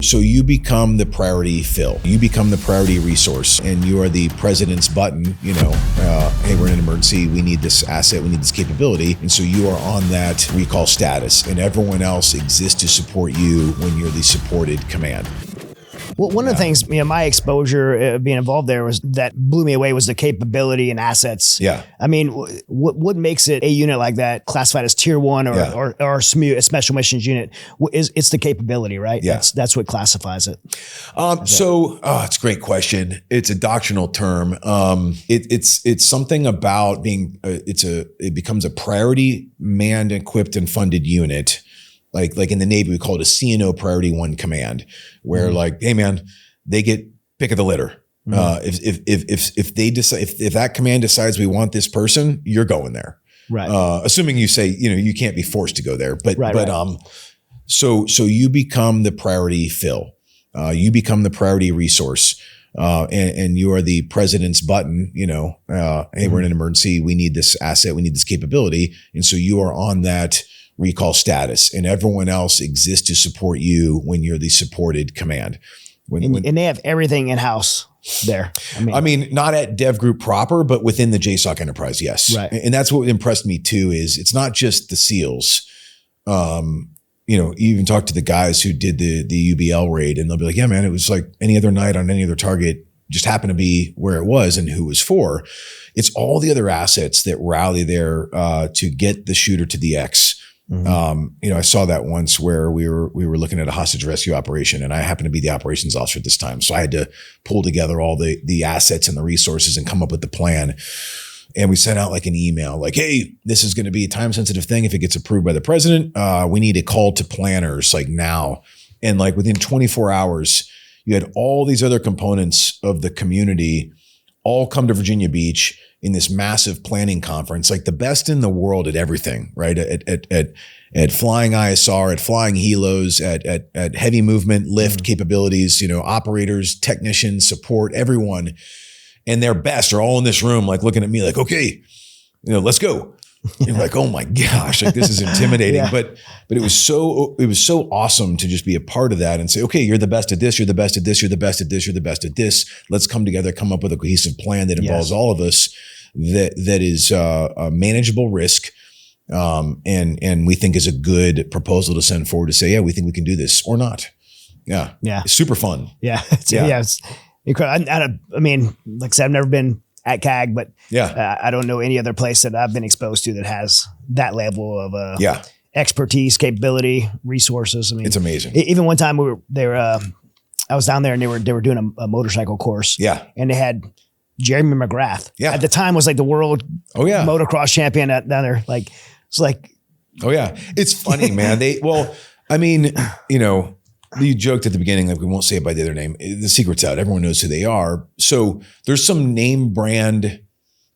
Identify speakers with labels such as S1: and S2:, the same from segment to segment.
S1: So you become the priority fill. You become the priority resource, and you are the president's button. Hey, we're in an emergency. We need this asset. We need this capability. And so you are on that recall status, and everyone else exists to support you when you're the supported command.
S2: Well, one of the things, my exposure being involved there was that blew me away was the capability and assets.
S1: Yeah.
S2: I mean, what makes it a unit like that classified as tier 1 or SMU, a special missions unit? It's the capability, right?
S1: Yeah.
S2: That's what classifies it.
S1: It's a great question. It's a doctrinal term. It's something about being. It becomes a priority manned, equipped, and funded unit. Like in the Navy, we call it a CNO Priority 1 command, where hey man, they get pick of the litter. If they decide, if that command decides we want this person, you're going there.
S2: Right.
S1: Assuming you say, you can't be forced to go there, so you become the priority fill. You become the priority resource. And you are the president's button, hey, we're in an emergency. We need this asset. We need this capability. And so you are on that recall status, and everyone else exists to support you when you're the supported command.
S2: And they have everything in-house there.
S1: I mean, not at DEVGRU proper, but within the JSOC enterprise. Yes.
S2: Right.
S1: And that's what impressed me too, is it's not just the SEALs. You even talk to the guys who did the UBL raid, and they'll be like, yeah, man, it was like any other night on any other target, just happened to be where it was and who it was for. It's all the other assets that rally there to get the shooter to the X. I saw that once where we were looking at a hostage rescue operation, and I happened to be the operations officer at this time. So I had to pull together all the assets and the resources and come up with the plan. And we sent out like an email like, hey, this is going to be a time sensitive thing. If it gets approved by the president, we need a call to planners like now. And like within 24 hours, you had all these other components of the community all come to Virginia Beach in this massive planning conference, like the best in the world at everything, right? At flying ISR, at flying helos, at heavy movement, lift capabilities, operators, technicians, support, everyone, and their best are all in this room, like looking at me like, okay, let's go. You're like, oh my gosh, like this is intimidating.
S2: Yeah.
S1: But it was so awesome to just be a part of that and say, okay, you're the best at this, you're the best at this, you're the best at this, you're the best at this. Let's come together, come up with a cohesive plan that involves all of us that is a manageable risk. And we think is a good proposal to send forward to say, yeah, we think we can do this or not. Yeah.
S2: Yeah.
S1: It's super fun.
S2: Yeah. It's incredible. I mean, like I said, I've never been at CAG, but I don't know any other place that I've been exposed to that has that level of expertise, capability, resources. I mean,
S1: it's amazing.
S2: Even one time I was down there and they were doing a motorcycle course.
S1: Yeah.
S2: And they had Jeremy McGrath.
S1: Yeah.
S2: At the time was like the world motocross champion down there. Like, it's like,
S1: oh yeah. It's funny, man. You joked at the beginning, like we won't say it by the other name. The secret's out. Everyone knows who they are. So there's some name brand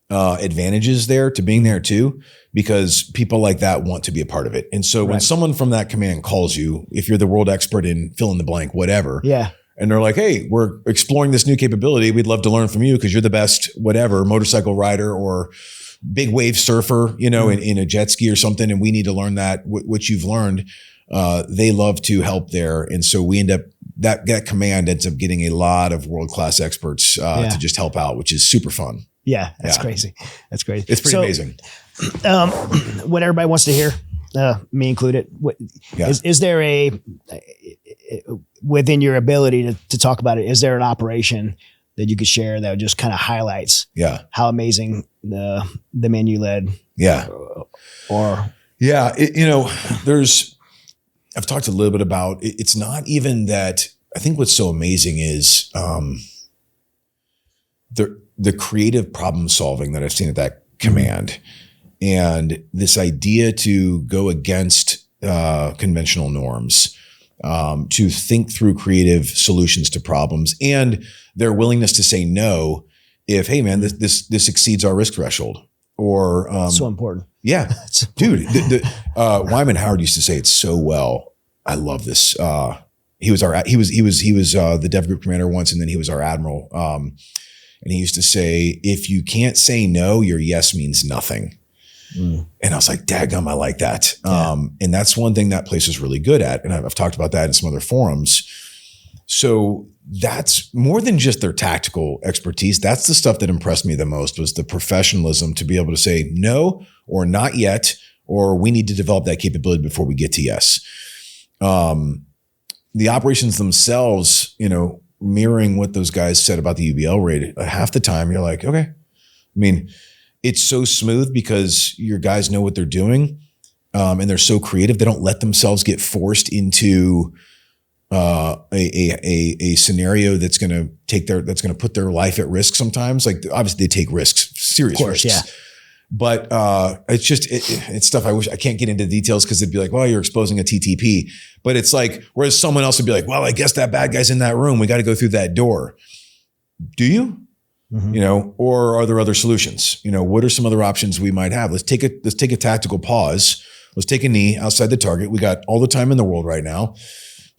S1: advantages there to being there too, because people like that want to be a part of it. And so when someone from that command calls you, if you're the world expert in fill in the blank, whatever.
S2: Yeah.
S1: And they're like, hey, we're exploring this new capability. We'd love to learn from you because you're the best, whatever, motorcycle rider or big wave surfer, in a jet ski or something. And we need to learn that, what you've learned. They love to help there. And so we end up, that command ends up getting a lot of world-class experts to just help out, which is super fun.
S2: Yeah, that's crazy. That's crazy.
S1: It's pretty amazing.
S2: What everybody wants to hear, me included, is there within your ability to talk about it, is there an operation that you could share that just kind of highlights how amazing the man you led?
S1: Yeah. I've talked a little bit about it's not even that. I think what's so amazing is the creative problem solving that I've seen at that command, and this idea to go against conventional norms, to think through creative solutions to problems, and their willingness to say no if, hey man, this exceeds our risk threshold. Or
S2: so important.
S1: Yeah, dude. Wyman Howard used to say it so well. I love this. He was the DEVGRU commander once, and then he was our admiral. And he used to say, if you can't say no, your yes means nothing. And I was like, daggum, I like that. And that's one thing that place is really good at. And I've talked about that in some other forums. So that's more than just their tactical expertise. That's the stuff that impressed me the most, was the professionalism to be able to say no or not yet, or we need to develop that capability before we get to yes. The operations themselves, mirroring what those guys said about the UBL rate, half the time you're like, okay. I mean, it's so smooth because your guys know what they're doing, and they're so creative. They don't let themselves get forced into a scenario that's going to put their life at risk sometimes. Like, obviously they take risks, serious risks. Yeah. But it's stuff I can't get into details because it'd be like, well, you're exposing a TTP. But it's like, whereas someone else would be like, well, I guess that bad guy's in that room. We got to go through that door. Do you? Mm-hmm. Or are there other solutions? What are some other options we might have? Let's take a tactical pause. Let's take a knee outside the target. We got all the time in the world right now.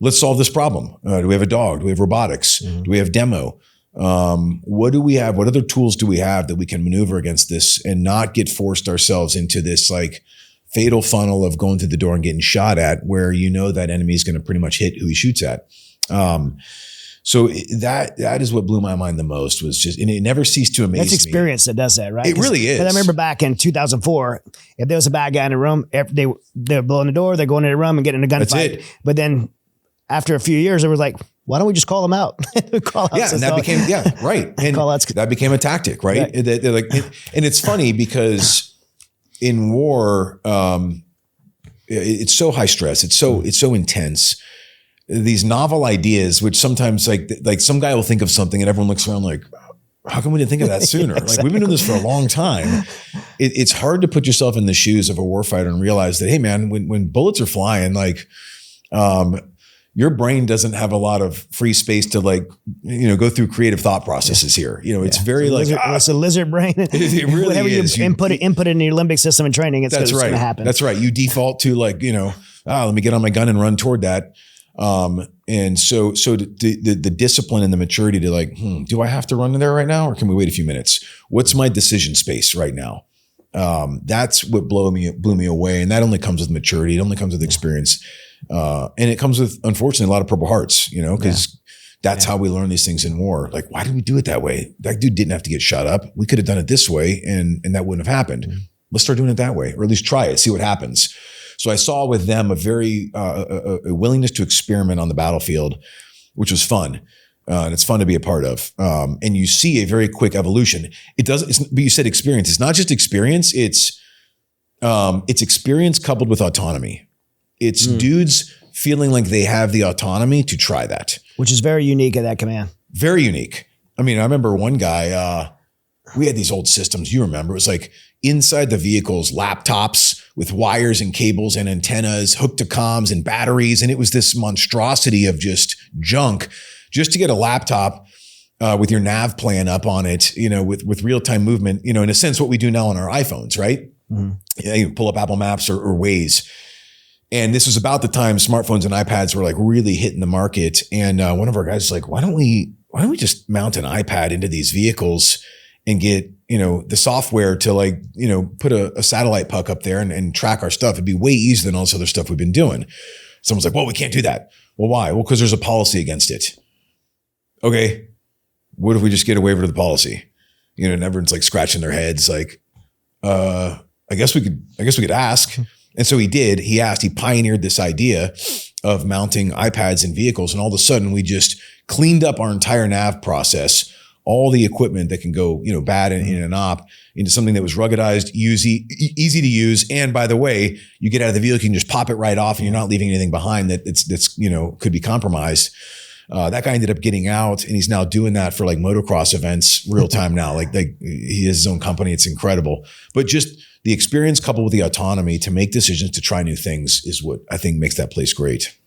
S1: Let's solve this problem. Do we have a dog? Do we have robotics? Mm-hmm. Do we have demo? What do we have? What other tools do we have that we can maneuver against this and not get forced ourselves into this like fatal funnel of going through the door and getting shot at, where that enemy is going to pretty much hit who he shoots at. So that is what blew my mind the most, was just, and it never ceased to amaze me.
S2: That's experience that does that, right?
S1: It really is.
S2: I remember back in 2004, if there was a bad guy in the room, they're blowing the door, they're going in the room and getting in a gunfight. But then after a few years, it was like, why don't we just call them out? Call out.
S1: Yeah, and that became, right. And that became a tactic, right? They're like, and it's funny because in war, it's so high stress. It's so intense. These novel ideas, which sometimes like some guy will think of something and everyone looks around like, how come we didn't think of that sooner? Exactly. Like, we've been doing this for a long time. It's hard to put yourself in the shoes of a warfighter and realize that, hey man, when bullets are flying, like, your brain doesn't have a lot of free space to go through creative thought processes here. It's very
S2: it's a lizard brain. It really whatever is. You input in your limbic system in training, it's going to happen.
S1: That's right. You default to let me get on my gun and run toward that. And so the discipline and the maturity to do I have to run in there right now, or can we wait a few minutes? What's my decision space right now? That's what blew me away. And that only comes with maturity. It only comes with experience. And it comes with, unfortunately, a lot of Purple Hearts, because that's how we learn these things in war. Like, why did we do it that way? That dude didn't have to get shot up. We could have done it this way and that wouldn't have happened. Mm-hmm. Let's start doing it that way, or at least try it, see what happens. So I saw with them a very a willingness to experiment on the battlefield, which was fun. And it's fun to be a part of. And you see a very quick evolution. But you said experience. It's not just experience. It's experience coupled with autonomy. It's dudes feeling like they have the autonomy to try that.
S2: Which is very unique at that command.
S1: Very unique. I mean, I remember one guy, we had these old systems, you remember, it was like inside the vehicles, laptops with wires and cables and antennas hooked to comms and batteries. And it was this monstrosity of just junk just to get a laptop with your nav plan up on it, with real-time movement, in a sense, what we do now on our iPhones, right? Mm-hmm. Yeah, you pull up Apple Maps or Waze. And this was about the time smartphones and iPads were like really hitting the market. And one of our guys was like, why don't we just mount an iPad into these vehicles and get, the software to put a satellite puck up there and track our stuff. It'd be way easier than all this other stuff we've been doing. Someone's like, well, we can't do that. Well, why? Well, because there's a policy against it. Okay. What if we just get a waiver to the policy? And everyone's like scratching their heads like, I guess we could ask. And so he did. He asked, he pioneered this idea of mounting iPads in vehicles. And all of a sudden we just cleaned up our entire nav process, all the equipment that can go, bad in an op, into something that was ruggedized, easy to use. And by the way, you get out of the vehicle, you can just pop it right off and you're not leaving anything behind that's could be compromised. That guy ended up getting out and he's now doing that for like motocross events real time now. Like he has his own company. It's incredible. But just the experience coupled with the autonomy to make decisions, to try new things is what I think makes that place great.